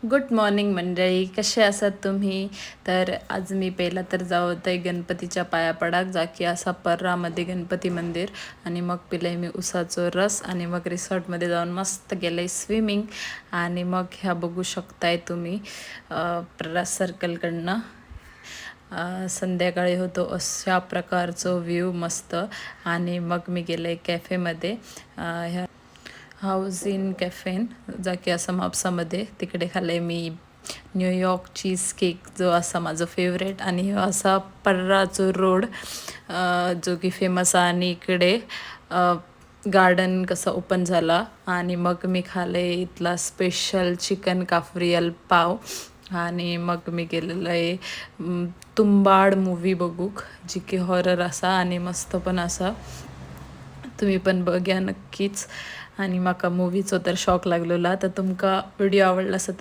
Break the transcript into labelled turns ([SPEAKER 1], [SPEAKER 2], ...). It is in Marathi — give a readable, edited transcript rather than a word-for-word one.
[SPEAKER 1] गुड मॉर्निंग मंडळी, कसे आसात तुम्ही? तर आज मी पहिला तर जावत आहे गणपतीच्या पाया पडाक, जा की असा पर्रामध्ये गणपती मंदिर. आणि मग पिले मी उसाचो रस आणि मग रिसॉर्टमध्ये जाऊन मस्त गेले स्विमिंग. आणि मग ह्या बघू शकताय तुम्ही प्ररास सर्कलकडनं संध्याकाळी होतो अशा प्रकारचं व्ह्यू मस्त. आणि मग मी गेले कॅफेमध्ये, ह्या हाऊस इन कॅफेन, जा की असं म्हापसामध्ये. तिकडे खाल्ले मी न्यूयॉर्क चीज केक, जो असा माझं फेवरेट. आणि ह्यो असा पर्राचो रोड जो की फेमस आहे. आणि इकडे गार्डन कसं ओपन झाला. आणि मग मी खाल्ले इथला स्पेशल चिकन काफ्रियल पाव. आणि मग मी गेलेलं आहे तुंबाड मूवी बघूक, जी की हॉरर असा आणि मस्त पण असा. तुम्ही पण बघा नक्कीच. आणि म्हाका मुवीचो तर शॉक लागलेला. तर तुमका व्हिडिओ आवडला असेल तर